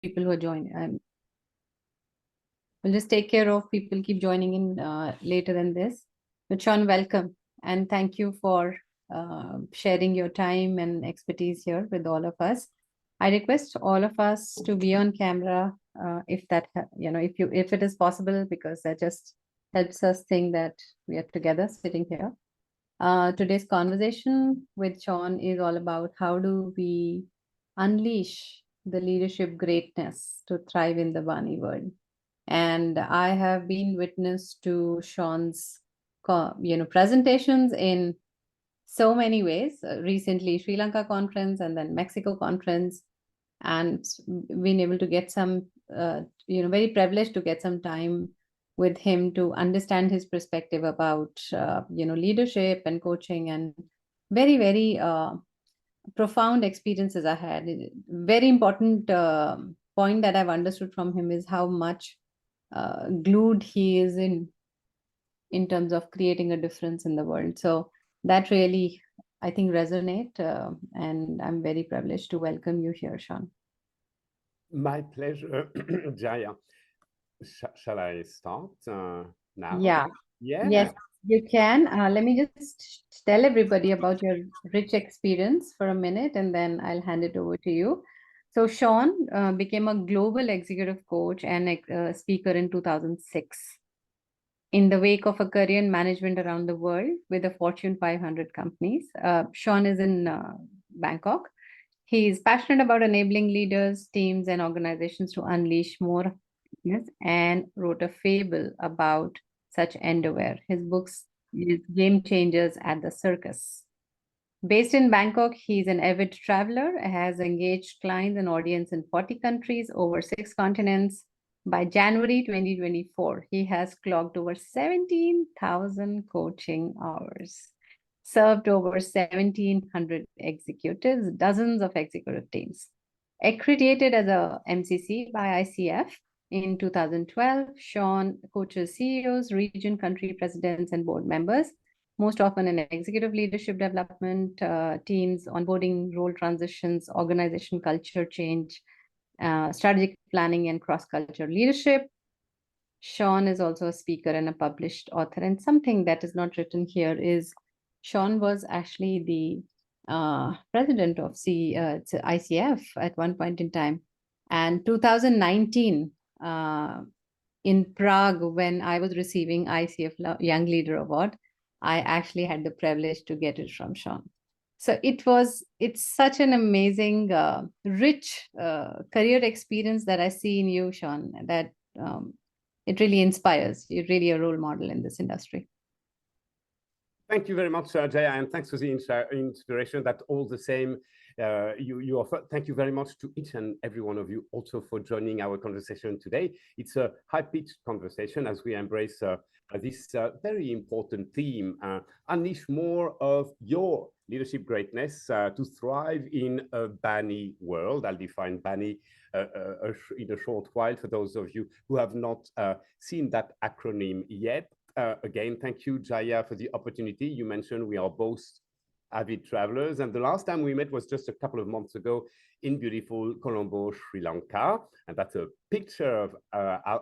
people who are joining. We'll just take care of people keep joining in later than this. But Sean, welcome. And thank you for sharing your time and expertise here with all of us. I request all of us to be on camera if that, if it is possible, because that just helps us think that we are together sitting here. Today's conversation with Sean is all about how do we unleash the leadership greatness to thrive in the BANI world. And I have been witness to Sean's, presentations in so many ways. Recently, Sri Lanka conference and then Mexico conference, and been able to get some, very privileged to get some time with him to understand his perspective about, leadership and coaching, and very, very profound experiences I had. Very important point that I've understood from him is how much glued he is in terms of creating a difference in the world. So that really, I think, resonate, and I'm very privileged to welcome you here, Sean. My pleasure, Jaya. Shall I start now? Yeah. Yeah. Yes, you can. Let me just tell everybody about your rich experience for a minute, and then I'll hand it over to you. So Sean became a global executive coach and speaker in 2006. In the wake of a career in management around the world with the Fortune 500 companies. Sean is in Bangkok. He is passionate about enabling leaders, teams, and organizations to unleash more happiness, and wrote a fable about such endeavor. His books is Game Changers at the Circus. Based in Bangkok, he's an avid traveler, has engaged clients and audience in 40 countries, over 6 continents. By January 2024, he has clocked over 17,000 coaching hours, served over 1,700 executives, dozens of executive teams. Accredited as a MCC by ICF in 2012, Sean coaches CEOs, region, country presidents, and board members, most often in executive leadership development, teams, onboarding, role transitions, organization culture change, strategic planning, and cross-cultural leadership. Sean is also a speaker and a published author. And something that is not written here is Sean was actually the president of ICF at one point in time. And 2019, in Prague, when I was receiving ICF Young Leader Award, I actually had the privilege to get it from Sean. So it's such an amazing, rich career experience that I see in you, Sean, that it really inspires. You're really a role model in this industry. Thank you very much, Jaya, and thanks for the inspiration. That all the same, you offer. Thank you very much to each and every one of you also for joining our conversation today. It's a high-pitched conversation as we embrace this very important theme, unleash more of your leadership greatness to thrive in a BANI world. I'll define BANI in a short while for those of you who have not seen that acronym yet. Again, thank you, Jaya, for the opportunity. You mentioned we are both avid travelers, and the last time we met was just a couple of months ago in beautiful Colombo, Sri Lanka, and that's a picture of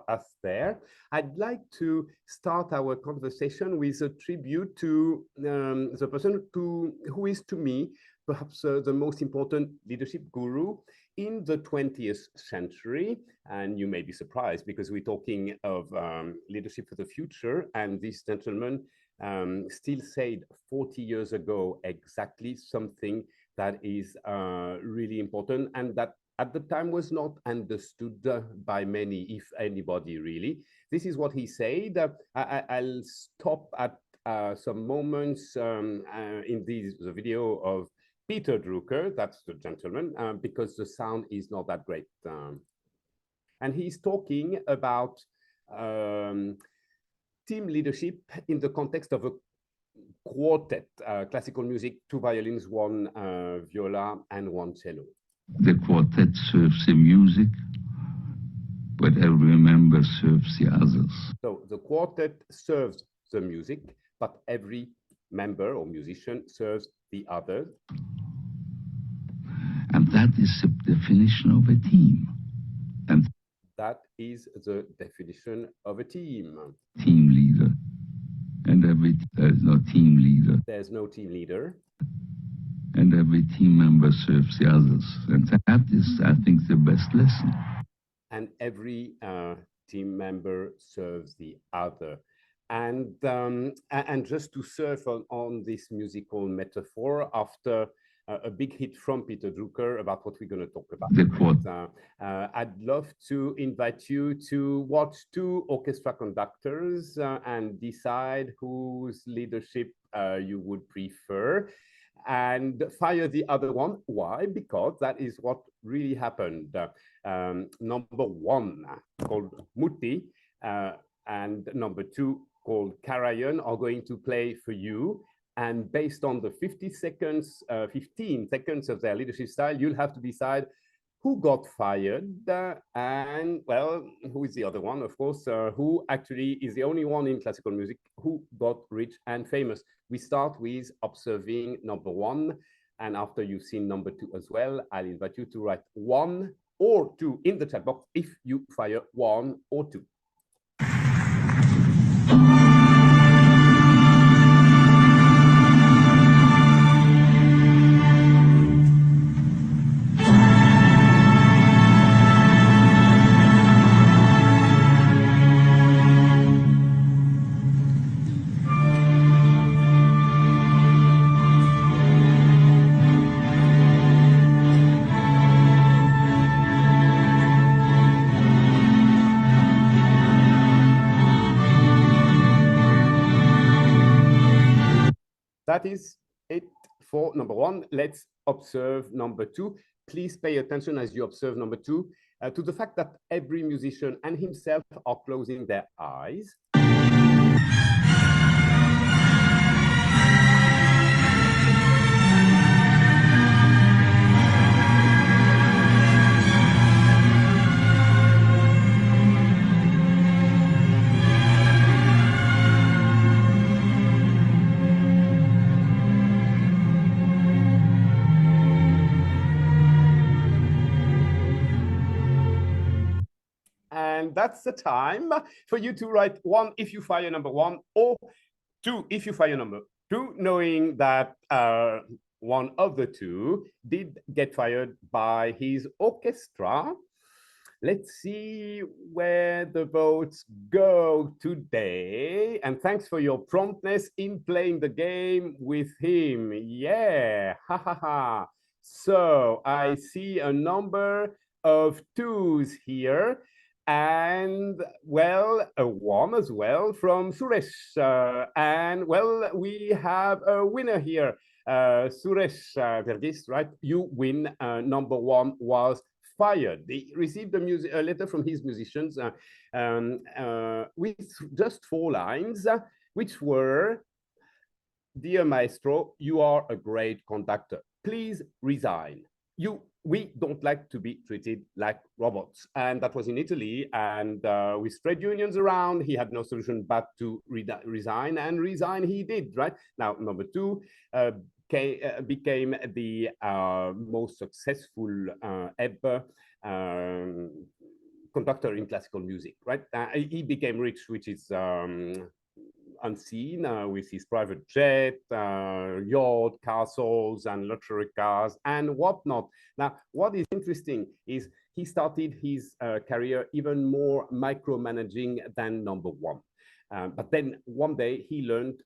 us there. I'd like to start our conversation with a tribute to the person who is, to me, perhaps the most important leadership guru in the 20th century. And you may be surprised because we're talking of leadership for the future. And this gentleman still said 40 years ago exactly something that is really important, and that at the time was not understood by many, if anybody really. This is what he said. I'll stop at some moments in the video of Peter Drucker, that's the gentleman, because the sound is not that great. And he's talking about team leadership in the context of a quartet, classical music, 2 violins, 1 viola, and 1 cello. The quartet serves the music, but every member serves the others. So the quartet serves the music, but every member or musician serves the others. And that is the definition of a team. That is the definition of a team. Team leader. And there's no team leader. There's no team leader. And every team member serves the others. And that is, I think, the best lesson. And every team member serves the other. And just to surf on this musical metaphor, after a big hit from Peter Drucker about what we're going to talk about, I'd love to invite you to watch two orchestra conductors and decide whose leadership you would prefer, and fire the other one. Why? Because that is what really happened. Number one, called Muti, and number two, called Karajan, are going to play for you. And based on the 15 seconds of their leadership style, you'll have to decide who got fired and, well, who is the other one, of course, who actually is the only one in classical music who got rich and famous. We start with observing number one. And after you've seen number two as well, I'll invite you to write 1 or 2 in the chat box if you fire 1 or 2. That is it for number one. Let's observe number two. Please pay attention as you observe number two to the fact that every musician and himself are closing their eyes. And that's the time for you to write 1 if you fire number 1, or 2 if you fire number 2, knowing that one of the two did get fired by his orchestra. Let's see where the votes go today. And thanks for your promptness in playing the game with him. Yeah, ha ha ha. So I see a number of 2s here. And, well, a 1 as well from Suresh. And, well, we have a winner here. Suresh Verghese, right? You win. Number 1 was fired. He received a letter from his musicians with just 4 lines, which were, "Dear Maestro, you are a great conductor. Please resign. We don't like to be treated like robots." And that was in Italy. And with trade unions around, he had no solution but to resign, and resign he did, right? Now, number 2 became the most successful ever conductor in classical music, right? He became rich, which is unseen, with his private jet, yacht, castles, and luxury cars, and whatnot. Now, what is interesting is he started his career even more micromanaging than number 1. But then one day he learned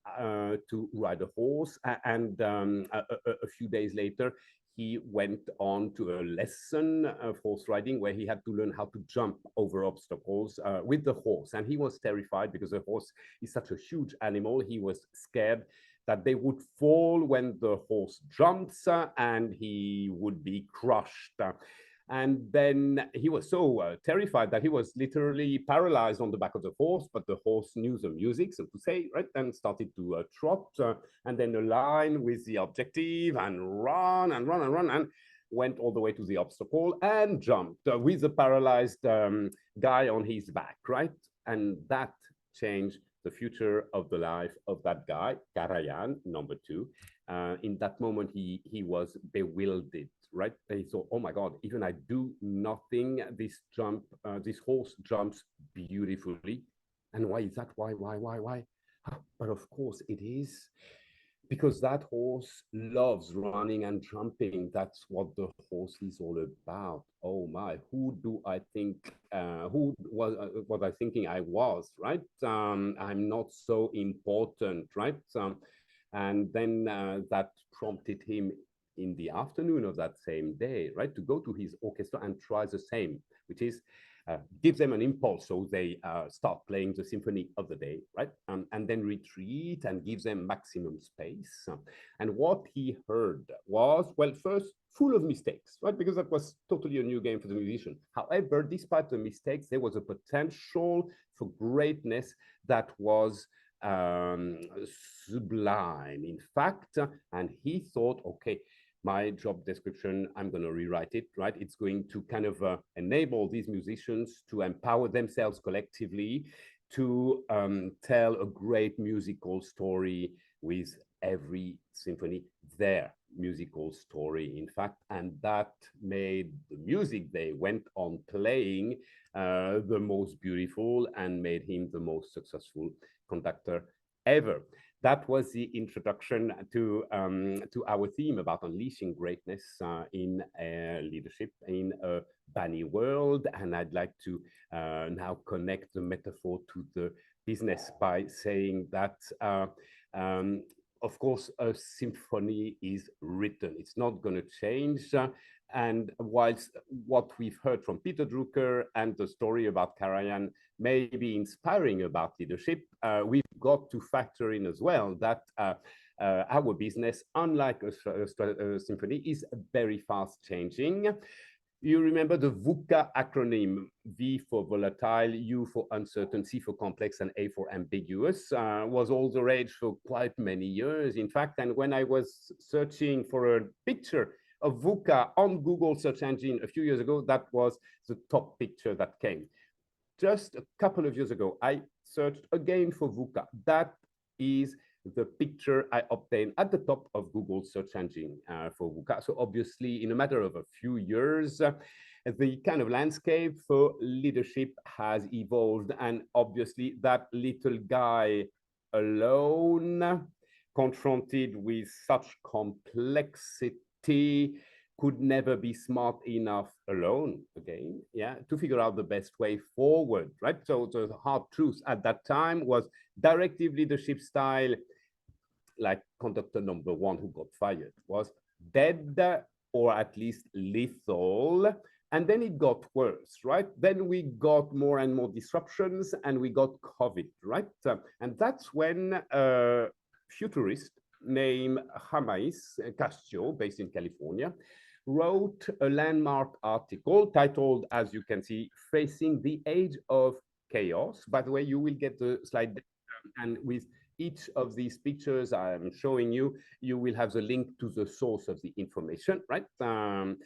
to ride a horse, and a few days later, he went on to a lesson of horse riding where he had to learn how to jump over obstacles with the horse. And he was terrified because the horse is such a huge animal. He was scared that they would fall when the horse jumps and he would be crushed. And then he was so terrified that he was literally paralyzed on the back of the horse, but the horse knew the music, so to say, right? And started to trot and then align with the objective and run and run and run, and went all the way to the obstacle and jumped with the paralyzed guy on his back, right? And that changed the future of the life of that guy, Karajan, number 2. In that moment, he was bewildered, right? They thought, oh my God, even I do nothing, this horse jumps beautifully. And why is that? Why? But of course it is because that horse loves running and jumping. That's what the horse is all about. Oh my, who do I think, who was I thinking I was, right? I'm not so important, right? And then that prompted him in the afternoon of that same day, right, to go to his orchestra and try the same, which is gives them an impulse. So they start playing the symphony of the day, right? And then retreat and gives them maximum space. And what he heard was, well, first, full of mistakes, right? Because that was totally a new game for the musician. However, despite the mistakes, there was a potential for greatness that was sublime, in fact. And he thought, okay, my job description, I'm going to rewrite it, right? It's going to kind of enable these musicians to empower themselves collectively to tell a great musical story with every symphony, their musical story, in fact. And that made the music they went on playing the most beautiful and made him the most successful conductor ever. That was the introduction to our theme about unleashing greatness in leadership in a BANI world. And I'd like to now connect the metaphor to the business by saying that, of course, a symphony is written. It's not going to change. And whilst what we've heard from Peter Drucker and the story about Karajan may be inspiring about leadership, we've got to factor in as well that our business, unlike a symphony, is very fast changing. You remember the VUCA acronym: V for volatile, U for uncertain, C for complex, and A for ambiguous, was all the rage for quite many years, in fact. And when I was searching for a picture of VUCA on Google search engine a few years ago, that was the top picture that came. Just a couple of years ago, I searched again for VUCA. That is the picture I obtained at the top of Google search engine for VUCA. So obviously, in a matter of a few years, the kind of landscape for leadership has evolved. And obviously, that little guy alone, confronted with such complexity, could never be smart enough alone, again, yeah, to figure out the best way forward, right? So the hard truth at that time was directive leadership style, like conductor number one who got fired, was dead, or at least lethal. And then it got worse, right? Then we got more and more disruptions, and we got COVID, right? And that's when a futurist named Jamais Castillo, based in California, wrote a landmark article titled, as you can see, Facing the Age of Chaos. By the way, you will get the slide, and with each of these pictures I'm showing you, you will have the link to the source of the information, right? And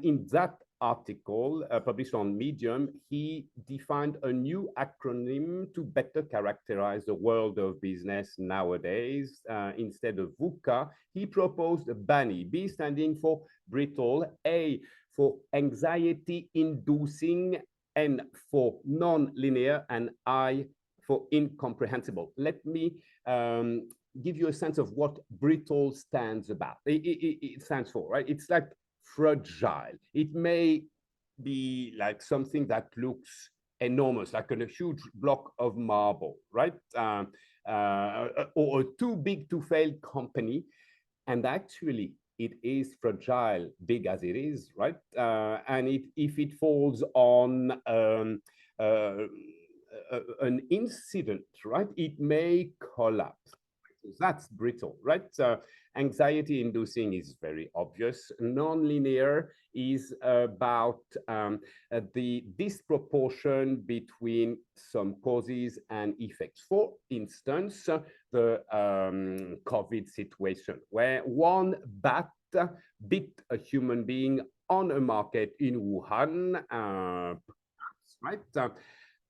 in that article published on Medium, he defined a new acronym to better characterize the world of business nowadays. Instead of VUCA, he proposed BANI, B standing for brittle, A for anxiety-inducing, N for non-linear, and I for incomprehensible. Let me give you a sense of what brittle stands about. It stands for, right? It's like fragile. It may be like something that looks enormous, like a huge block of marble, right? Or a too big to fail company. And actually, it is fragile, big as it is, right? And if it falls on an incident, right, it may collapse. That's brittle, right? Anxiety inducing is very obvious. Non-linear is about the disproportion between some causes and effects. For instance, the COVID situation, where one bat bit a human being on a market in Wuhan, right?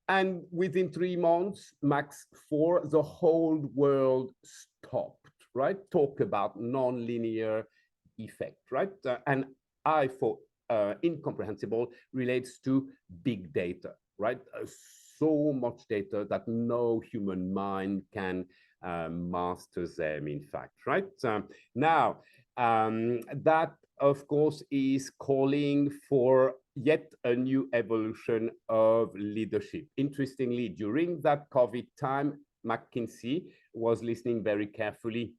And within 3 months, max 4, the whole world stopped, right? Talk about non-linear effect, right? And I for incomprehensible relates to big data, right? So much data that no human mind can master them, in fact, right? Now, that, of course, is calling for yet a new evolution of leadership. Interestingly, during that COVID time, McKinsey was listening very carefully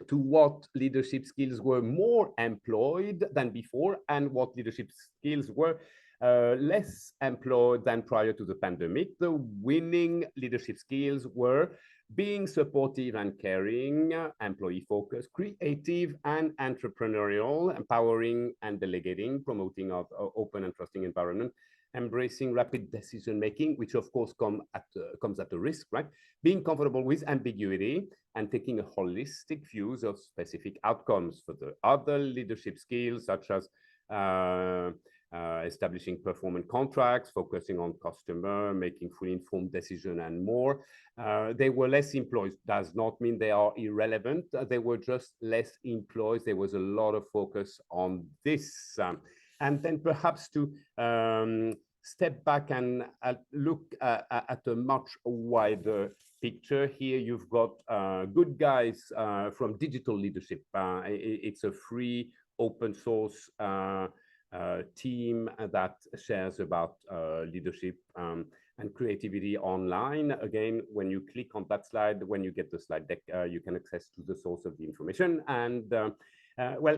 to what leadership skills were more employed than before and what leadership skills were less employed than prior to the pandemic. The winning leadership skills were being supportive and caring, employee focused, creative and entrepreneurial, empowering and delegating, promoting an open and trusting environment, embracing rapid decision making, which of course comes at a risk, right? Being comfortable with ambiguity and taking a holistic views of specific outcomes. For the other leadership skills, such as establishing performance contracts, focusing on customer, making fully informed decision and more. They were less employed. Does not mean they are irrelevant. They were just less employed. There was a lot of focus on this. And then perhaps to step back and look at a much wider picture. Here you've got good guys from digital leadership. It's a free open source team that shares about leadership and creativity online. Again, when you click on that slide, when you get the slide deck, you can access to the source of the information. And well,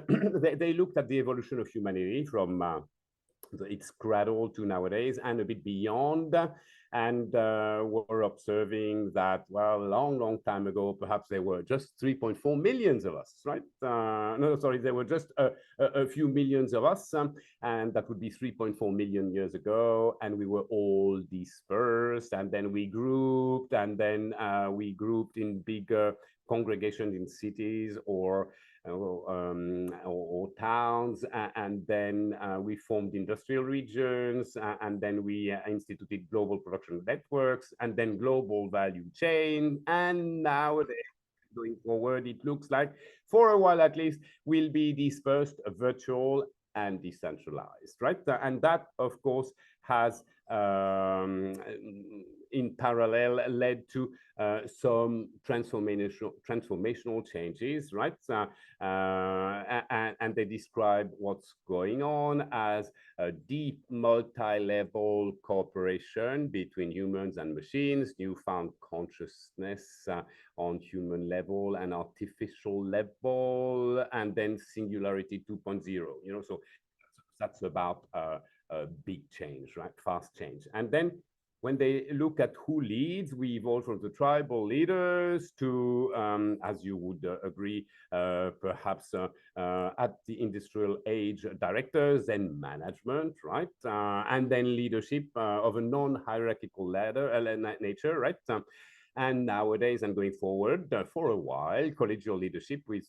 they looked at the evolution of humanity from its cradle to nowadays and a bit beyond, and were observing that, well, a long time ago, perhaps there were just 3.4 millions of us, right? No, sorry, there were just a few millions of us, and that would be 3.4 million years ago, and we were all dispersed, and then we grouped, and then we grouped in bigger congregations in cities or towns, and then we formed industrial regions, and then we instituted global production networks, and then global value chain. And nowadays, going forward, it looks like, for a while at least, we'll be dispersed, virtual, and decentralized, right? And that, of course, has in parallel led to some transformational changes, right? And they describe what's going on as a deep multi-level cooperation between humans and machines, newfound consciousness on human level and artificial level, and then singularity 2.0, you know, so that's about a big change, right? Fast change. And then when they look at who leads, we evolve from the tribal leaders to, as you would agree, perhaps at the industrial age, directors and management, right? And then leadership of a non-hierarchical nature, right? And nowadays and going forward, for a while, collegial leadership with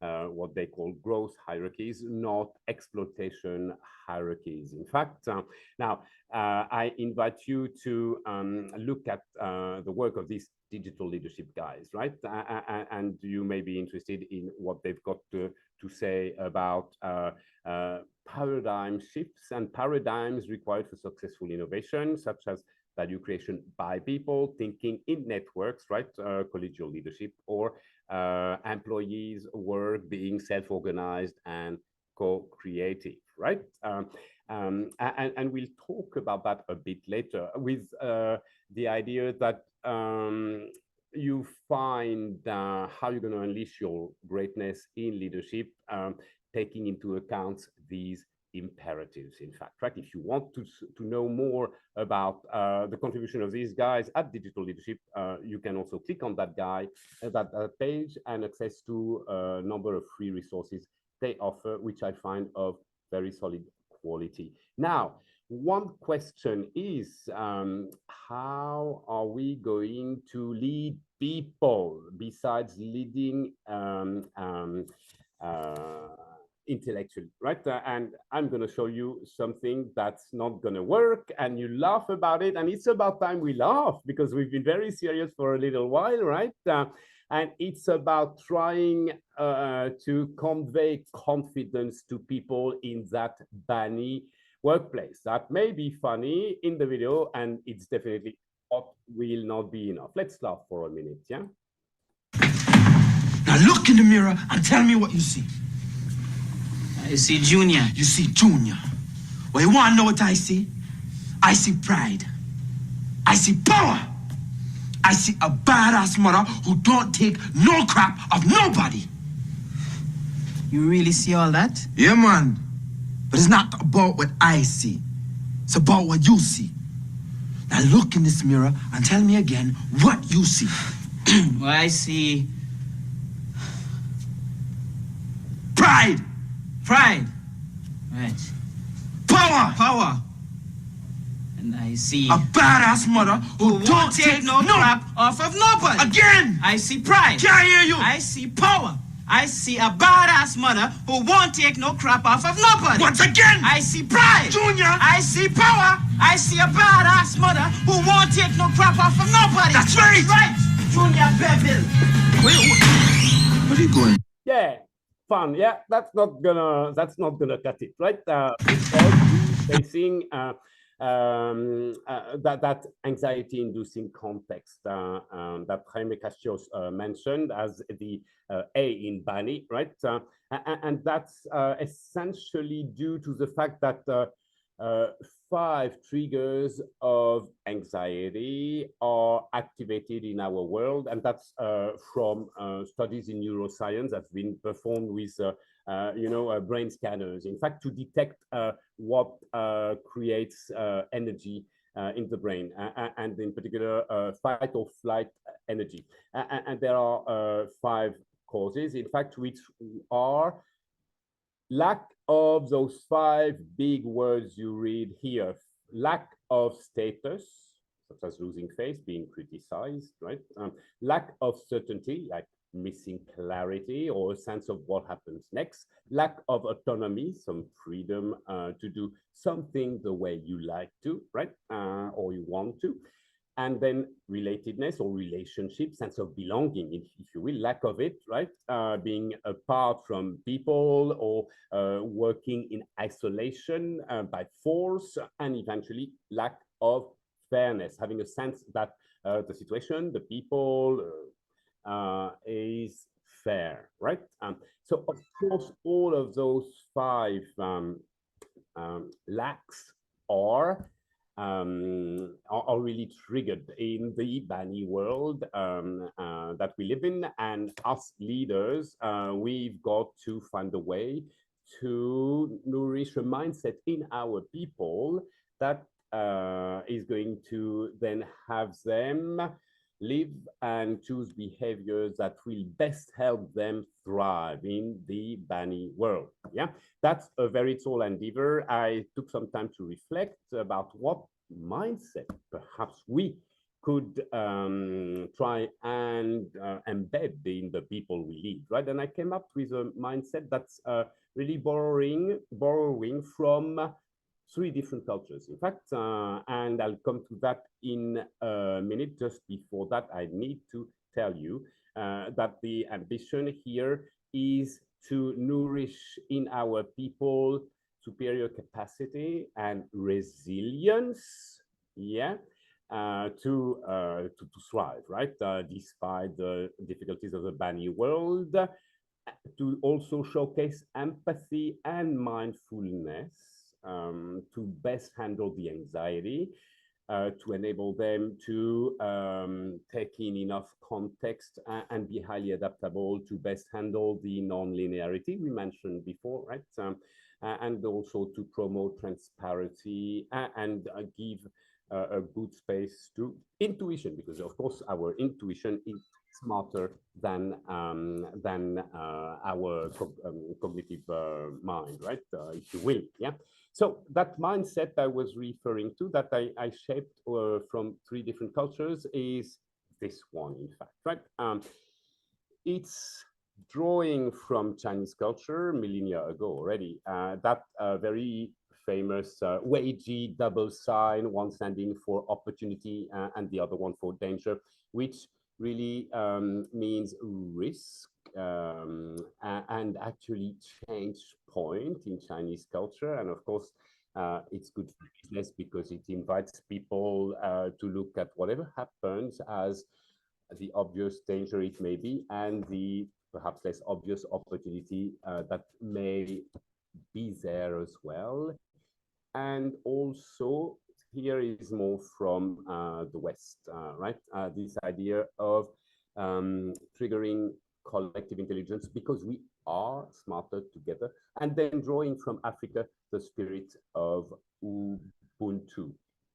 what they call growth hierarchies, not exploitation hierarchies. In fact, now I invite you to look at the work of these digital leadership guys, right? And you may be interested in what they've got to say about paradigm shifts and paradigms required for successful innovation, such as value creation by people, thinking in networks, right? Collegial leadership, or employees' work being self-organized and co-creative, right? And we'll talk about that a bit later with the idea that you find how you're going to unleash your greatness in leadership, taking into account these imperatives, in fact, right? If you want to know more about the contribution of these guys at Digital Leadership, you can also click on that guy, that page, and access to a number of free resources they offer, which I find of very solid quality. Now, one question is, how are we going to lead people besides leading intellectually, right? And I'm going to show you something that's not going to work, and you laugh about it, and it's about time we laugh, because we've been very serious for a little while, right? And it's about trying to convey confidence to people in that BANI workplace. That may be funny in the video, and it's definitely will not be enough. Let's laugh for a minute, yeah? Now look in the mirror and tell me what you see. I see Junior. You see Junior. Well, you want to know what I see? I see pride. I see power. I see a badass mother who don't take no crap of nobody. You really see all that? Yeah, man. But it's not about what I see. It's about what you see. Now look in this mirror and tell me again what you see. Well, I see Pride. pride. Right. Power. Power. And I see A badass mother who won't take no crap off of nobody. Again. I see pride. Can't hear you. I see power. I see a badass mother who won't take no crap off of nobody. Once again. I see pride. Junior. I see power. I see a badass mother who won't take no crap off of nobody. That's right. Right. Junior Bevel. Where are you going? Yeah, fun. Yeah, that's not gonna cut it, right? Facing that anxiety-inducing context that Jaime Castios mentioned as the A in BANI, right? And that's essentially due to the fact that 5 triggers of anxiety are activated in our world, and that's from studies in neuroscience that's been performed with brain scanners, in fact, to detect what creates energy in the brain, and in particular fight or flight energy. And there are 5 causes, in fact, which are lack of those 5 big words you read here: lack of status, such as losing face, being criticized, right? Lack of certainty, like missing clarity or a sense of what happens next. Lack of autonomy, some freedom to do something the way you like to, right? Or you want to. And then relatedness or relationship, sense of belonging, if you will, lack of it, right? Being apart from people or working in isolation by force, and eventually lack of fairness, having a sense that the situation, the people is fair, right? So of course, all of those 5 lacks are really triggered in the BANI world that we live in. And us leaders, we've got to find a way to nourish a mindset in our people that is going to then have them live and choose behaviors that will best help them thrive in the BANI world. Yeah, that's a very tall endeavor. I took some time to reflect about what mindset perhaps we could try and embed in the people we lead, right? And I came up with a mindset that's really borrowing from 3 different cultures, in fact, and I'll come to that in a minute. Just before that, I need to tell you that the ambition here is to nourish in our people superior capacity and resilience, yeah, to thrive, right? Despite the difficulties of the BANI world, to also showcase empathy and mindfulness, to best handle the anxiety, to enable them to take in enough context and be highly adaptable to best handle the non-linearity we mentioned before, right? And also to promote transparency and give a good space to intuition, because of course our intuition is smarter than our cognitive mind, right? If you will, yeah. So that mindset I was referring to, that I shaped from 3 different cultures, is this one, in fact, right? It's drawing from Chinese culture millennia ago already. That very famous Wei-Ji double sign, one standing for opportunity and the other one for danger, which really means risk and actually change point in Chinese culture. And of course, it's good for business because it invites people to look at whatever happens as the obvious danger it may be and the perhaps less obvious opportunity that may be there as well. And also, here is more from the West, right? This idea of triggering collective intelligence because we are smarter together, and then drawing from Africa the spirit of Ubuntu,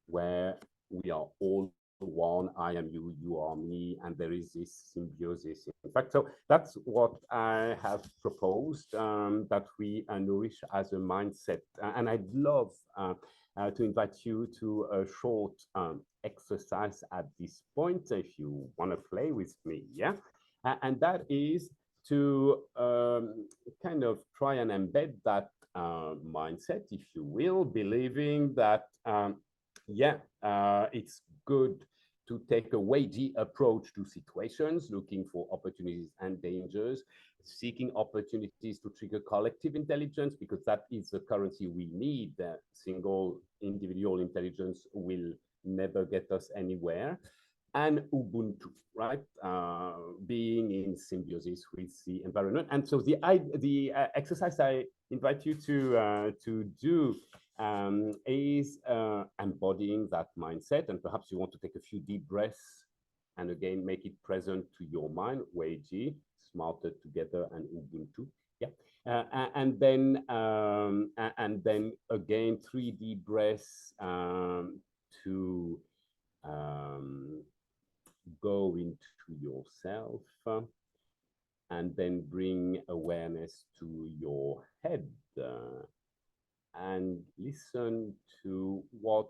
where we are all one, I am you, you are me, and there is this symbiosis. In fact, so that's what I have proposed, that we nourish as a mindset. And I'd love to invite you to a short exercise at this point, if you want to play with me, yeah? And that is to kind of try and embed that mindset, if you will, believing that it's good to take a weighty approach to situations, looking for opportunities and dangers, seeking opportunities to trigger collective intelligence, because that is the currency we need. Single individual intelligence will never get us anywhere. And Ubuntu, right? Being in symbiosis with the environment. And so the exercise I invite you to do is embodying that mindset. And perhaps you want to take a few deep breaths and again, make it present to your mind, Weiji, smarter together, and Ubuntu. Yeah. And then again, 3 deep breaths to go into yourself, and then bring awareness to your head and listen to what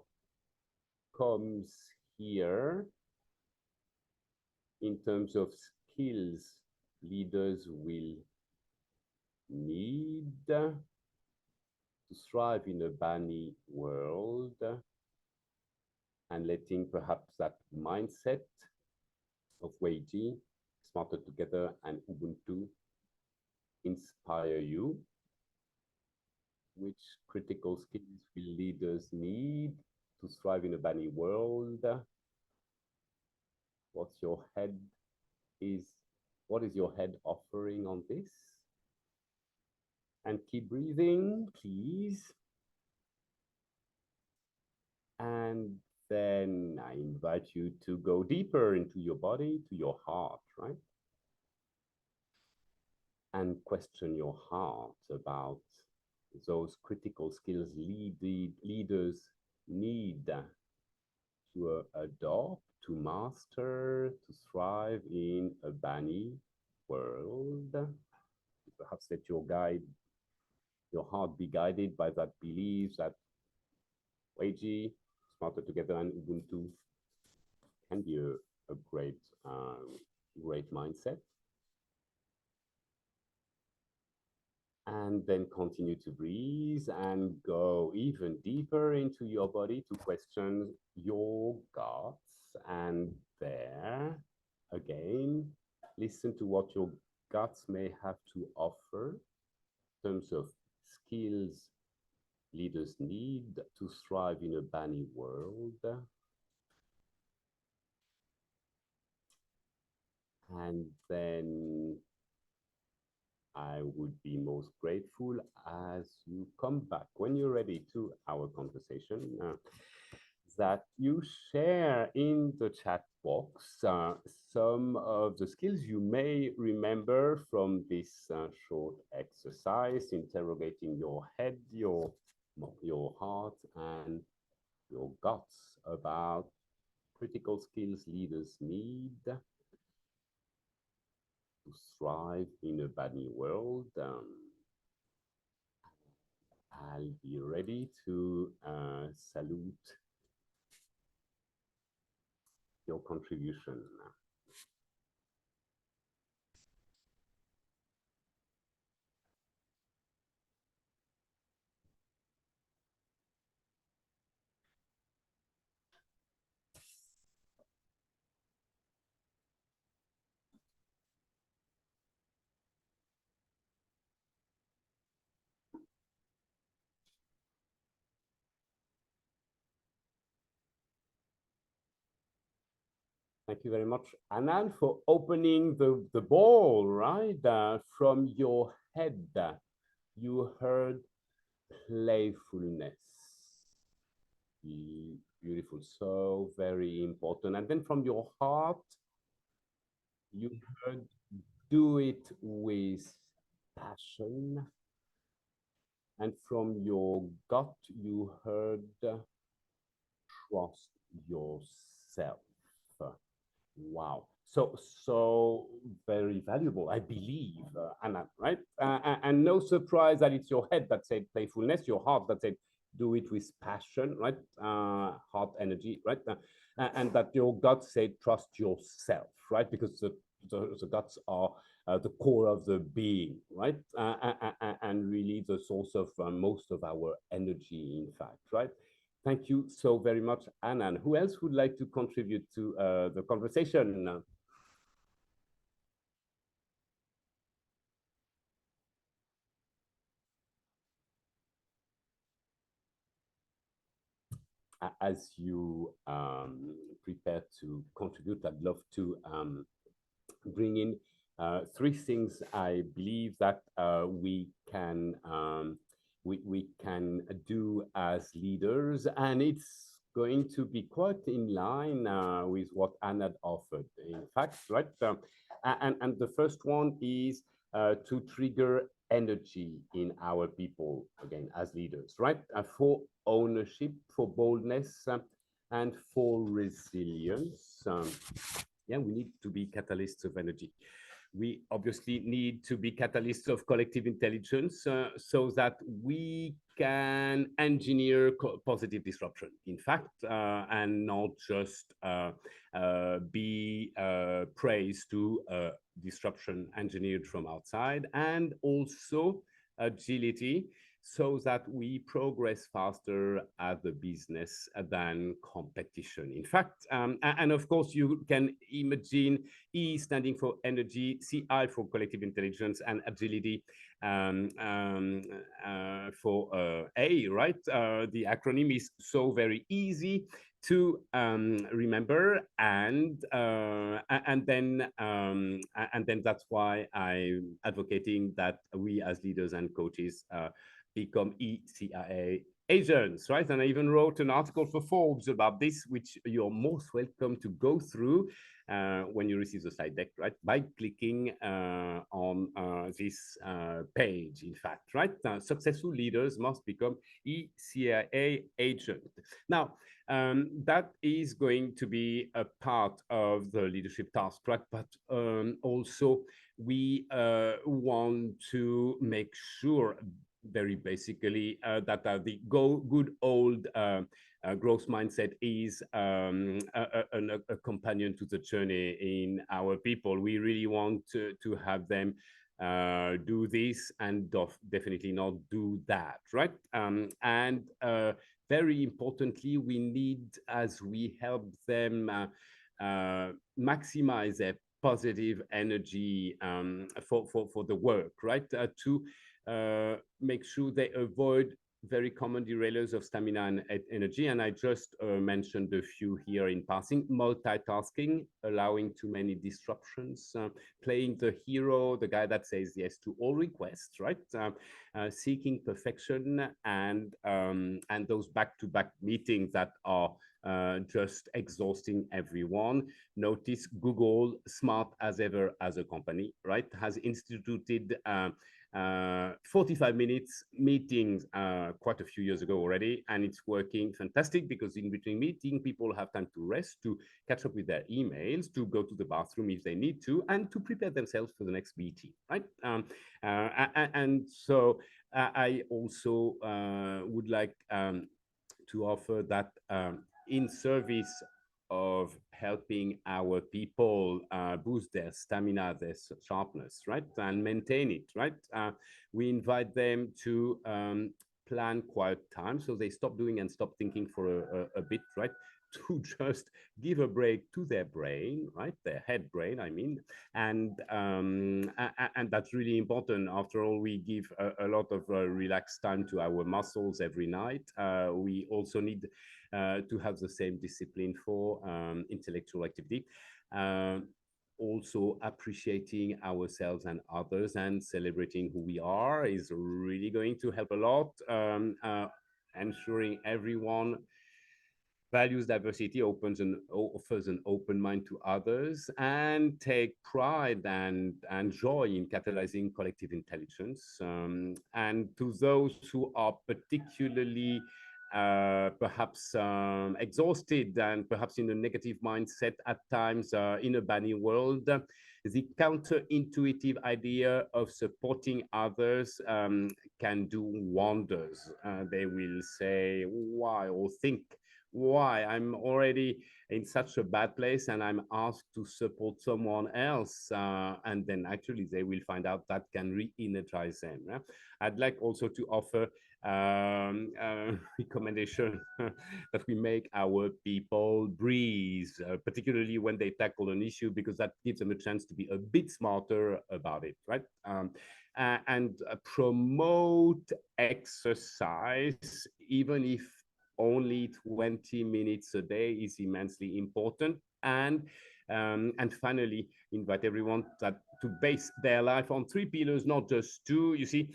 comes here in terms of skills leaders will need to thrive in a BANI world, and letting perhaps that mindset of Weiji, smarter together, and Ubuntu inspire you. Which critical skills will leaders need to thrive in a BANI world? What is your head offering on this? And keep breathing, please. And then I invite you to go deeper into your body, to your heart, right? And question your heart about those critical skills leaders need to adopt, to master, to thrive in a BANI world. Perhaps let your heart be guided by that belief that Weiji, smarter together, and Ubuntu can be a great mindset. And then continue to breathe and go even deeper into your body to question your guts. And there, again, listen to what your guts may have to offer in terms of skills leaders need to thrive in a BANI world. And then I would be most grateful as you come back, when you're ready, to our conversation, that you share in the chat box some of the skills you may remember from this short exercise, interrogating your head, your heart, and your guts about critical skills leaders need to thrive in a BANI world. I'll be ready to salute your contribution. Thank you very much, Anan, for opening the ball, right? From your head, you heard playfulness. Beautiful, so very important. And then from your heart, you heard do it with passion. And from your gut, you heard trust yourself. Wow. So very valuable, I believe, Anna, right? And no surprise that it's your head that said playfulness, your heart that said do it with passion, right? Heart energy, right? And that your gut said trust yourself, right? Because the guts are the core of the being, right? And really the source of most of our energy, in fact, right? Thank you so very much, Annan. Who else would like to contribute to the conversation? As you prepare to contribute, I'd love to bring in three things I believe that we can do as leaders, and it's going to be quite in line with what Anna had offered. In fact, right? And the first one is to trigger energy in our people, again, as leaders, right? For ownership, for boldness, and for resilience. Yeah, we need to be catalysts of energy. We obviously need to be catalysts of collective intelligence so that we can engineer positive disruption, in fact, and not just be praised to disruption engineered from outside, and also agility so that we progress faster as a business than competition. In fact, and of course, you can imagine E standing for energy, CI for collective intelligence, and agility for A, right? The acronym is so very easy to remember, and then that's why I'm advocating that we as leaders and coaches become ECIA agents, right? And I even wrote an article for Forbes about this, which you're most welcome to go through when you receive the slide deck, right? By clicking on this page, in fact, right? Successful leaders must become ECIA agent. Now, that is going to be a part of the leadership task, right? But also we want to make sure very basically that the good old growth mindset is a companion to the journey in our people. We really want to have them do this and definitely not do that, right? And very importantly, we need, as we help them maximize their positive energy for the work, right? To make sure they avoid very common derailers of stamina and energy. And I just mentioned a few here in passing. Multitasking, allowing too many disruptions, playing the hero, the guy that says yes to all requests, right? Seeking perfection, and those back-to-back meetings that are just exhausting everyone. Notice Google, smart as ever as a company, right, has instituted 45 minutes meetings quite a few years ago already, and it's working fantastic because in between meeting, people have time to rest, to catch up with their emails, to go to the bathroom if they need to, and to prepare themselves for the next meeting, right? And so I also would like to offer that in service of helping our people boost their stamina, their sharpness, right? And maintain it, right? We invite them to plan quiet time so they stop doing and stop thinking for a bit, right? To just give a break to their brain, right? Their head brain, I mean. And that's really important. After all, we give a lot of relaxed time to our muscles every night. We also need to have the same discipline for intellectual activity. Also appreciating ourselves and others and celebrating who we are is really going to help a lot. Ensuring everyone values diversity, offers an open mind to others, and take pride and joy in catalyzing collective intelligence. And to those who are particularly perhaps exhausted and perhaps in a negative mindset at times in a BANI world, the counterintuitive idea of supporting others can do wonders. They will say, why, or think, why I'm already in such a bad place and I'm asked to support someone else, and then actually they will find out that can re-energize them. Yeah? I'd like also to offer recommendation that we make our people breathe, particularly when they tackle an issue, because that gives them a chance to be a bit smarter about it, right? And promote exercise, even if only 20 minutes a day, is immensely important. And finally, invite everyone to base their life on 3 pillars, not just 2. You see,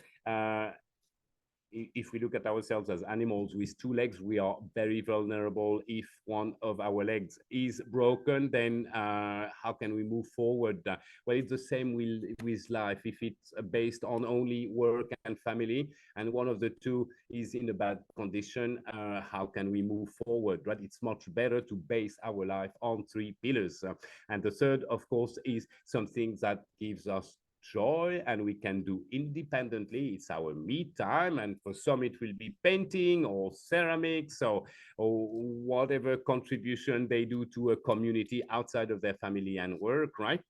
if we look at ourselves as animals with 2 legs, we are very vulnerable. If one of our legs is broken, then how can we move forward? Well, it's the same with life. If it's based on only work and family, and one of the 2 is in a bad condition, how can we move forward, right? It's much better to base our life on 3 pillars. And the third, of course, is something that gives us joy and we can do independently. It's our me time, and for some it will be painting or ceramics or whatever contribution they do to a community outside of their family and work, right?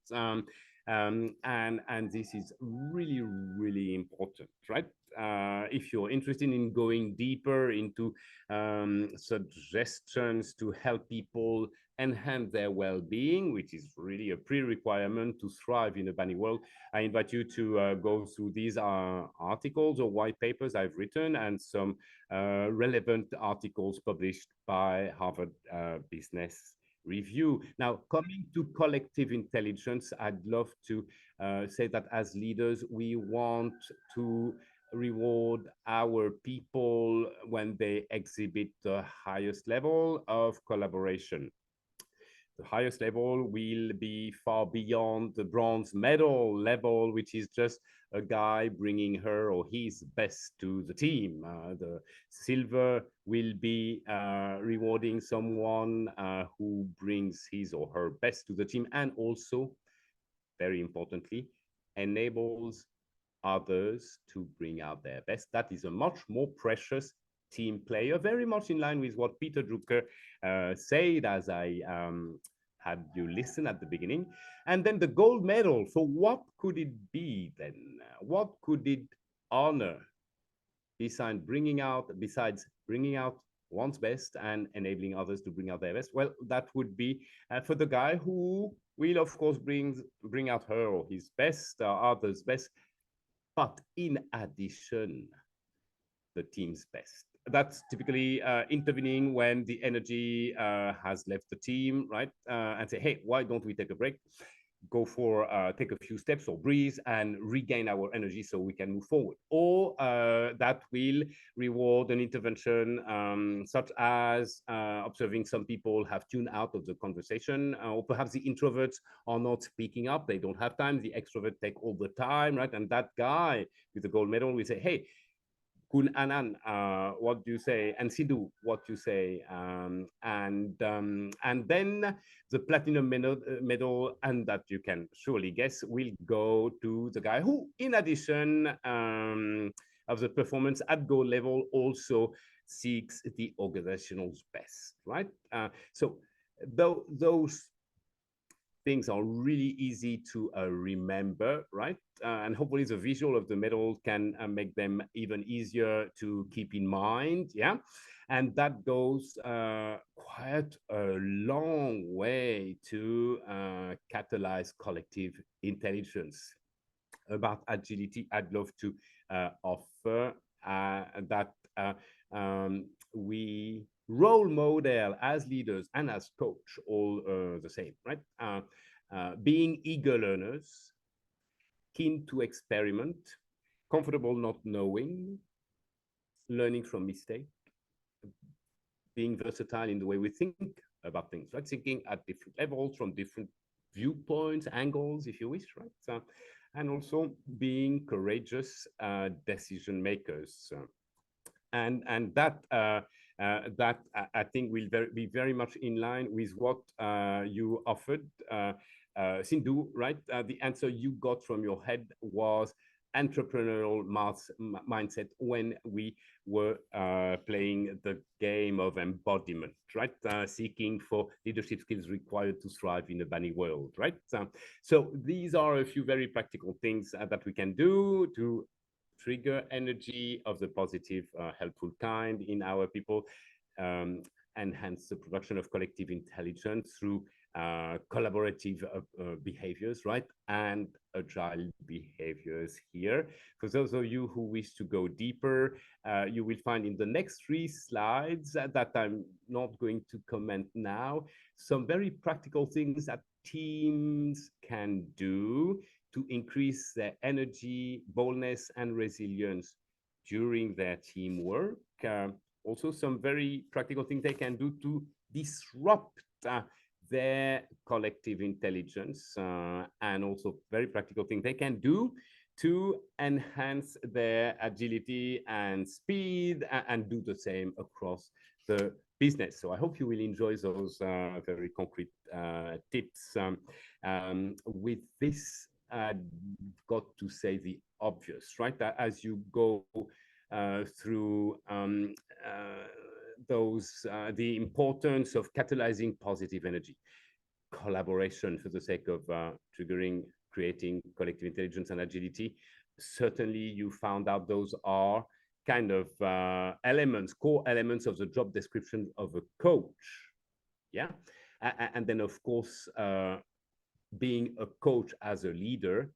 And this is really, really important, right? If you're interested in going deeper into suggestions to help people enhance their well-being, which is really a pre-requirement to thrive in a BANI world, I invite you to go through these articles or white papers I've written, and some relevant articles published by Harvard Business Review. Now, coming to collective intelligence, I'd love to say that as leaders, we want to reward our people when they exhibit the highest level of collaboration. The highest level will be far beyond the bronze medal level, which is just a guy bringing her or his best to the team. The silver will be rewarding someone who brings his or her best to the team, and also, very importantly, enables others to bring out their best. That is a much more precious team player, very much in line with what Peter Drucker said, as I had you listen at the beginning. And then the gold medal. So what could it be then? What could it honor besides bringing out one's best and enabling others to bring out their best? Well, that would be for the guy who will, of course, bring out her or his best, others' best, but in addition, the team's best. That's typically intervening when the energy has left the team, right? And say, hey, why don't we take a break? Go for take a few steps or breathe and regain our energy so we can move forward. Or that will reward an intervention such as observing some people have tuned out of the conversation, or perhaps the introverts are not speaking up. They don't have time. The extrovert take all the time, right? And that guy with the gold medal will say, hey, Kun Anan, what do you say? And Sidhu, what do you say? And then the platinum medal, and that you can surely guess, will go to the guy who, in addition of the performance at goal level, also seeks the organizational's best, right? So those things are really easy to remember, right? And hopefully the visual of the medal can make them even easier to keep in mind, yeah? And that goes quite a long way to catalyze collective intelligence. About agility, I'd love to offer that we role model as leaders and as coach, all the same, right? Being eager learners, keen to experiment, comfortable not knowing, learning from mistake, being versatile in the way we think about things, right? Thinking at different levels, from different viewpoints, angles, if you wish, right? And also being courageous decision makers. And that I think will be very much in line with what you offered, Sindhu, right? The answer you got from your head was entrepreneurial mindset when we were playing the game of embodiment, right? Seeking for leadership skills required to thrive in a BANI world, right? So these are a few very practical things that we can do to trigger energy of the positive, helpful kind in our people, enhance the production of collective intelligence through collaborative behaviors, right? And agile behaviors here. For those of you who wish to go deeper, you will find in the next 3 slides that I'm not going to comment now, some very practical things that teams can do to increase their energy, boldness, and resilience during their teamwork. Also, some very practical things they can do to disrupt their collective intelligence, and also very practical things they can do to enhance their agility and speed, and do the same across the business. So I hope you will enjoy those very concrete tips. With this, got to say the obvious, right? That as you go through the importance of catalyzing positive energy, collaboration for the sake of triggering, creating collective intelligence and agility. Certainly you found out those are kind of elements, core elements of the job description of a coach. Yeah. And then of course, being a coach as a leader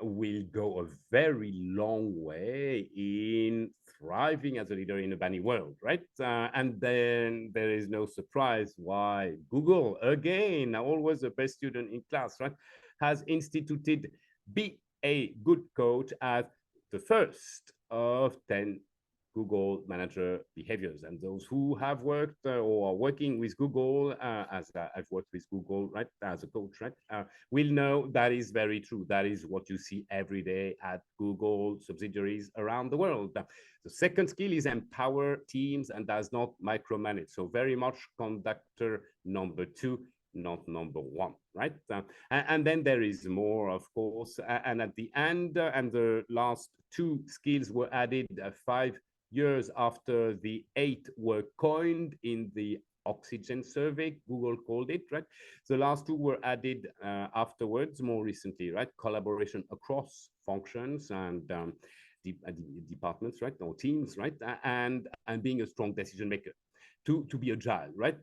will go a very long way in thriving as a leader in a BANI world, right? And then there is no surprise why Google, again, always the best student in class, right, has instituted Be a Good Coach as the first of 10 Google manager behaviors. And those who have worked or are working with Google, as I've worked with Google, right, as a coach, right, will know that is very true. That is what you see every day at Google subsidiaries around the world. The second skill is empower teams and does not micromanage. So very much conductor number 2, not number 1, right? And then there is more, of course. And at the end, and the last 2 skills were added 5 years after the 8 were coined in the Oxygen survey, Google called it, right? The last 2 were added afterwards, more recently, right? Collaboration across functions and departments, right? Or teams, right? And being a strong decision maker. To be agile, right?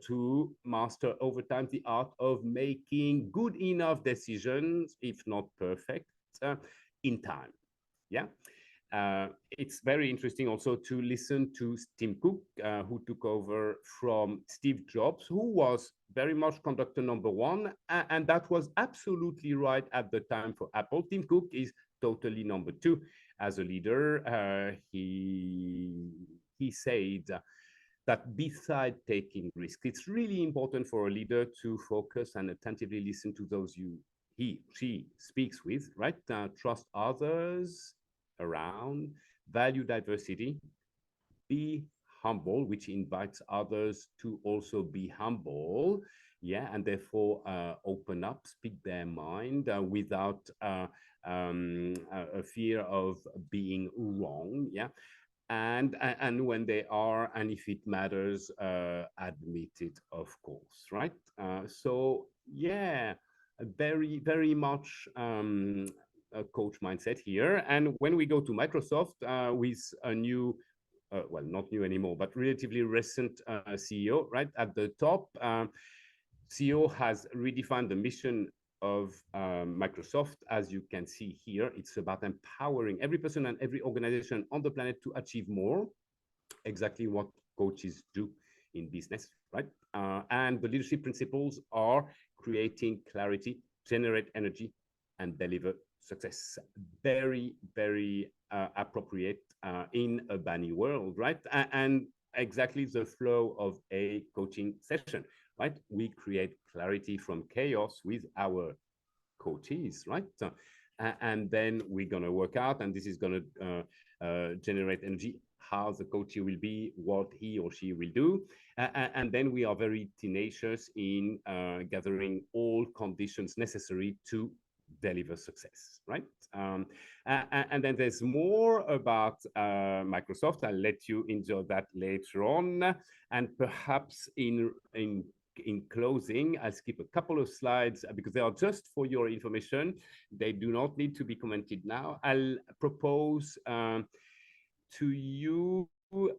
To master over time the art of making good enough decisions, if not perfect, in time. Yeah. It's very interesting also to listen to Tim Cook, who took over from Steve Jobs, who was very much conductor number 1, and that was absolutely right at the time for Apple. Tim Cook is totally number 2 as a leader. He said that beside taking risks, it's really important for a leader to focus and attentively listen to those she speaks with, right? Trust others around, value diversity, be humble, which invites others to also be humble, yeah, and therefore open up, speak their mind without a fear of being wrong, yeah, and when they are, and if it matters, admit it, of course, right? So yeah, very, very much a coach mindset here. And when we go to Microsoft with a new, well, not new anymore, but relatively recent CEO, right at the top, CEO has redefined the mission of Microsoft. As you can see here, it's about empowering every person and every organization on the planet to achieve more. Exactly what coaches do in business, right? And the leadership principles are creating clarity, generate energy, and deliver success. Very, very appropriate in a BANI world, right? And exactly the flow of a coaching session, right? We create clarity from chaos with our coaches, right? And then we're going to work out, and this is going to generate energy, how the coach will be, what he or she will do. And then we are very tenacious in gathering all conditions necessary to deliver success, right? And then there's more about Microsoft. I'll let you enjoy that later on. And perhaps in closing, I'll skip a couple of slides because they are just for your information. They do not need to be commented now. I'll propose to you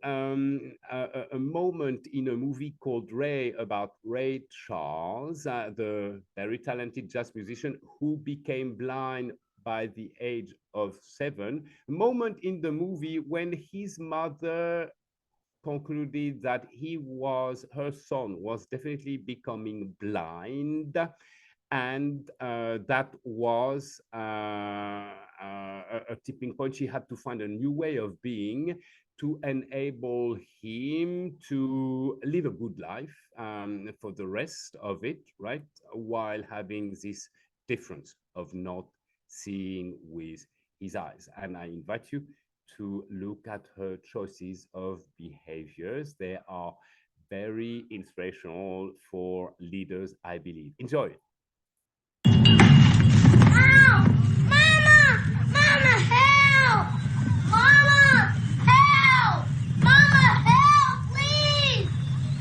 a moment in a movie called Ray about Ray Charles, the very talented jazz musician who became blind by the age of 7. A moment in the movie when his mother concluded that her son was definitely becoming blind, and that was a tipping point. She had to find a new way of being to enable him to live a good life for the rest of it, right? While having this difference of not seeing with his eyes. And I invite you to look at her choices of behaviors. They are very inspirational for leaders, I believe. Enjoy. Ow! Mama! Mama, help! Mama, help! Mama, help, please!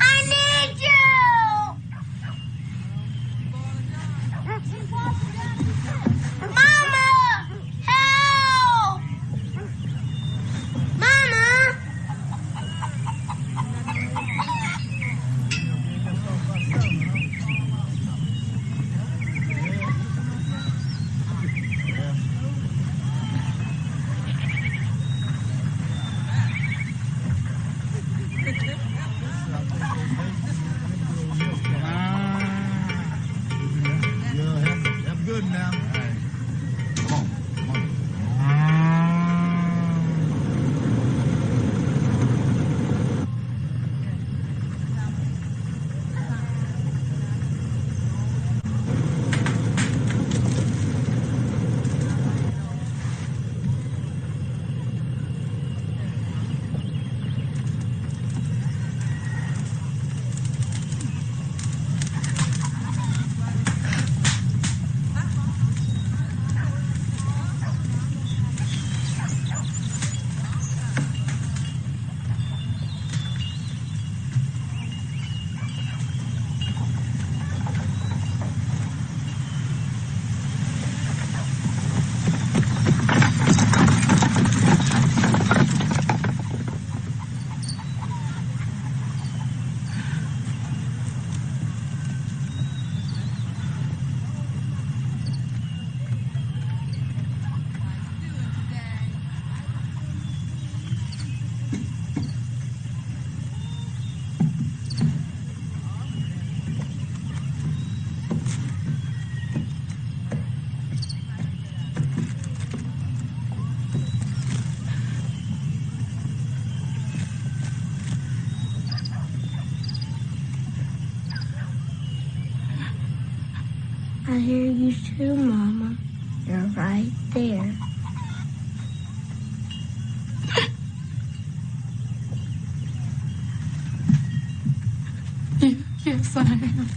I need you! Mama, help! Mama! I'm good now. I hear you too, Mama. You're right there. Yes, I am.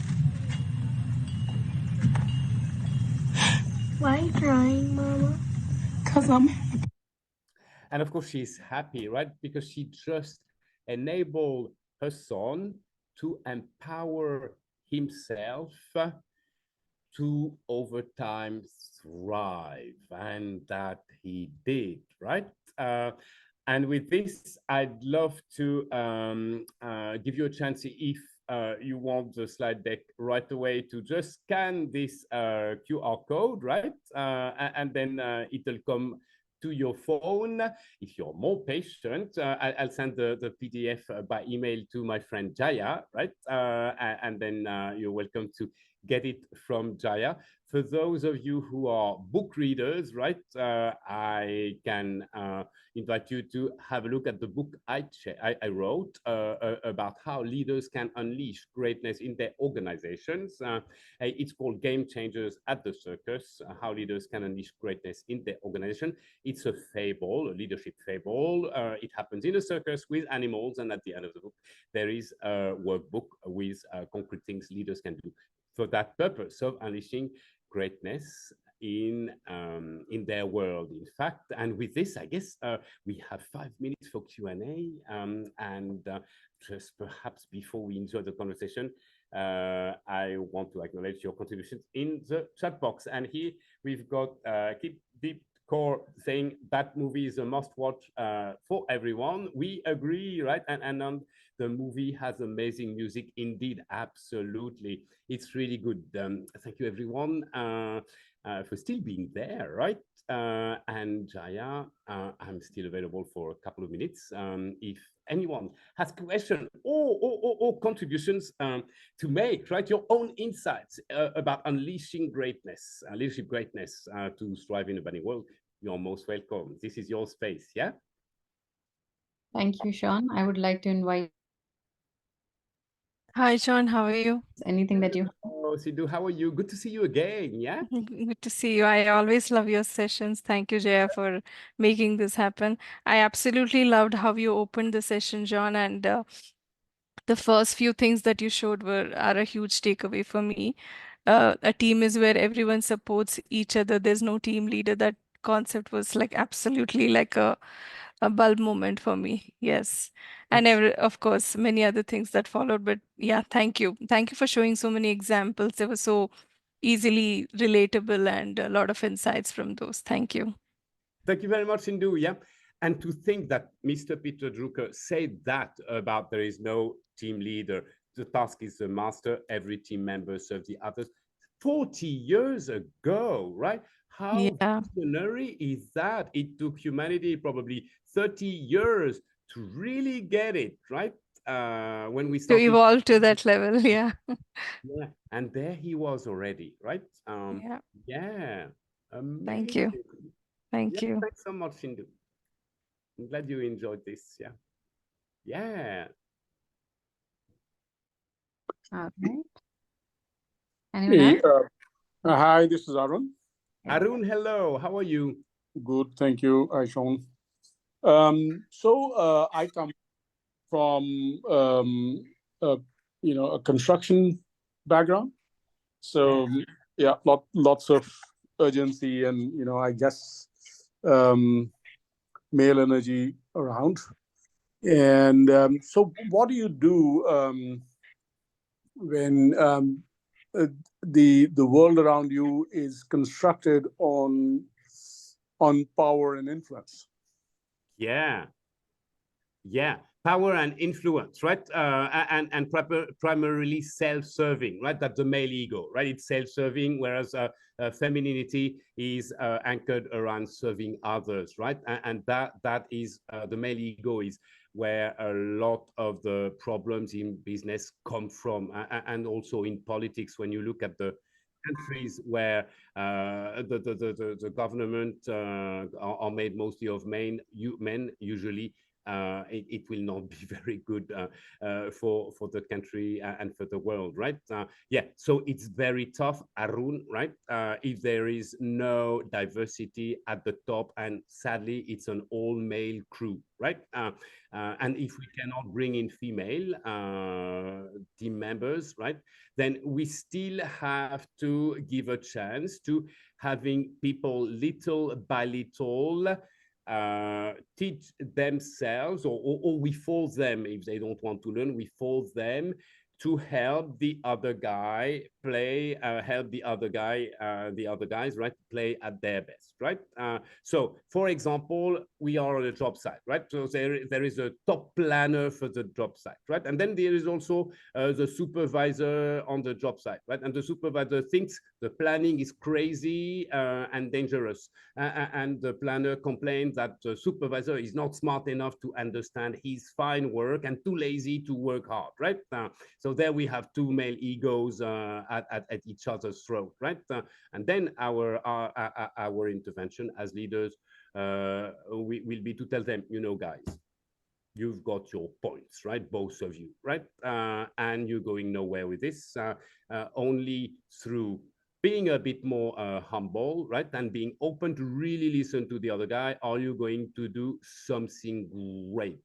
Why are you crying, Mama? Because I'm happy. And of course, she's happy, right? Because she just enabled her son to empower himself to over time thrive, and that he did, right? And with this, I'd love to give you a chance, if you want the slide deck right away, to just scan this QR code, right? And then it'll come to your phone. If you're more patient, I'll send the PDF by email to my friend Jaya, right? And then you're welcome to get it from Jaya. For those of you who are book readers, right, I can invite you to have a look at the book I wrote about how leaders can unleash greatness in their organizations. It's called Game Changers at the Circus, How Leaders Can Unleash Greatness in Their Organization. It's a fable, a leadership fable. It happens in a circus with animals, and at the end of the book, there is a workbook with concrete things leaders can do for that purpose of unleashing greatness in their world, in fact. And with this, I guess we have 5 minutes for Q&A, and just perhaps before we enjoy the conversation, I want to acknowledge your contributions in the chat box. And here we've got Keep Deep Core saying that movie is a must-watch for everyone. We agree, right? And the movie has amazing music indeed. Absolutely, it's really good. Thank you, everyone, for still being there, right? And Jaya, I'm still available for a couple of minutes. If anyone has questions or contributions to make, right, your own insights about unleashing greatness, leadership greatness to strive in a BANI world, you're most welcome. This is your space, yeah? Thank you, Sean. I would like to invite Hi, John. How are you? anything that you Oh, Sidhu, how are you? Good to see you again, yeah? Good to see you. I always love your sessions. Thank you, Jaya, for making this happen. I absolutely loved how you opened the session, John, and the first few things that you showed are a huge takeaway for me. A team is where everyone supports each other. There's no team leader. That concept was like absolutely like a bulb moment for me. Yes. And of course, many other things that followed. But yeah, thank you. Thank you for showing so many examples. They were so easily relatable and a lot of insights from those. Thank you. Thank you very much, Sindhu. Yeah. And to think that Mr. Peter Drucker said that about there is no team leader, the task is the master, every team member serves the others. 40 years ago, right? How Yeah. visionary is that? It took humanity probably 30 years to really get it, right? When we To started. evolve to that level. Yeah. Yeah. And there he was already, right? Yeah. Yeah. Thank Amazing. you. Thank Yeah, you. thanks so much, Sindhu. I'm glad you enjoyed this. Yeah. Yeah. all right. Anyone Hey, else? hi, this is Arun. Arun, hello. How are you? Good, thank you, Aishon. I come from a construction background. So yeah, lots of urgency and I guess male energy around. And so, what do you do when the world around you is constructed on power and influence? Yeah. Yeah. Power and influence, right? And primarily self-serving, right? That's the male ego, right? It's self-serving, whereas femininity is anchored around serving others, right? And that is the male ego is where a lot of the problems in business come from, and also in politics. When you look at the countries where the government are made mostly of men usually, it will not be very good for the country and for the world, right? Yeah, so it's very tough, Arun, right? If there is no diversity at the top, and sadly, it's an all-male crew, right? And if we cannot bring in female team members, right, then we still have to give a chance to having people little by little teach themselves, or we force them if they don't want to learn. We force them to help the other guy play, help the other guys, right, play at their best, right? So, for example, we are on a job site, right? So there is a top planner for the job site, right? And then there is also the supervisor on the job site, right? And the supervisor thinks the planning is crazy and dangerous. And the planner complains that the supervisor is not smart enough to understand his fine work and too lazy to work hard, right? So there we have two male egos at each other's throat, right? And then our intervention as leaders will be to tell them, you know, guys, you've got your points, right? Both of you, right? And you're going nowhere with this. Only through being a bit more humble, right? And being open to really listen to the other guy, are you going to do something great?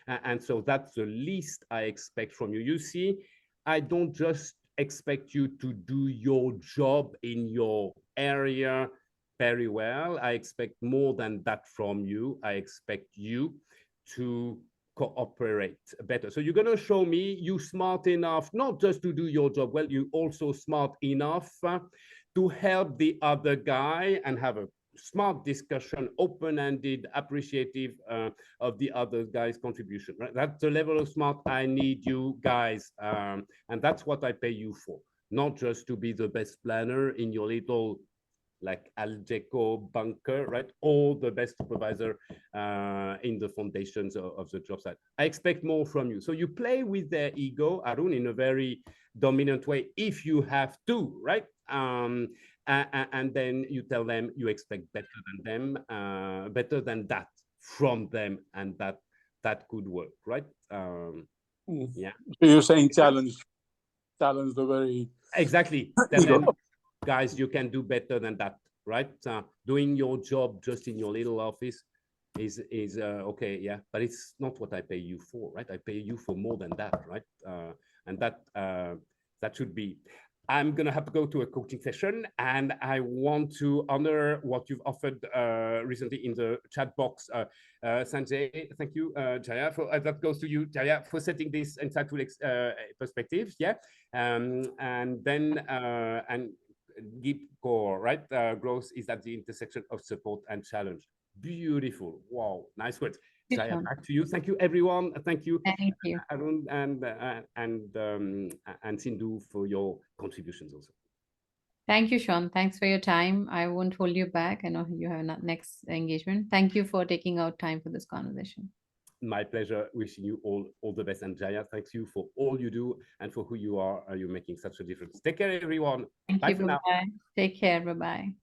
And so that's the least I expect from you. You see, I don't just expect you to do your job in your area very well. I expect more than that from you. I expect you to cooperate better. So you're going to show me you smart enough, not just to do your job well, you also smart enough to help the other guy and have a smart discussion, open-ended, appreciative of the other guy's contribution. Right? That's the level of smart I need you guys. And that's what I pay you for, not just to be the best planner in your little like Algeco bunker, right? Or the best supervisor in the foundations of the job site. I expect more from you. So you play with their ego, Arun, in a very dominant way, if you have to, right? And then you tell them you expect better than them, better than that from them, and that could work, right? Yeah. So you're saying challenge the very exactly. Tell them, guys, you can do better than that, right? Doing your job just in your little office is okay, yeah, but it's not what I pay you for, right? I pay you for more than that, right? And that should be. I'm gonna have to go to a coaching session, and I want to honor what you've offered recently in the chat box. Sanjay, thank you, Jaya. For that goes to you, Jaya, for setting this insightful perspective. Yeah, and then and deep core, right? Growth is at the intersection of support and challenge. Beautiful. Wow, nice words. Jaya, back to you. Thank you, everyone. Thank you, Arun and Sindhu, for your contributions also. Thank you, Sean. Thanks for your time. I won't hold you back. I know you have a next engagement. Thank you for taking out time for this conversation. My pleasure. Wishing you all the best. And Jaya, thanks you for all you do and for who you are. You're making such a difference. Take care, everyone. Thank Bye you. for now. Bye. Take care. Bye-bye.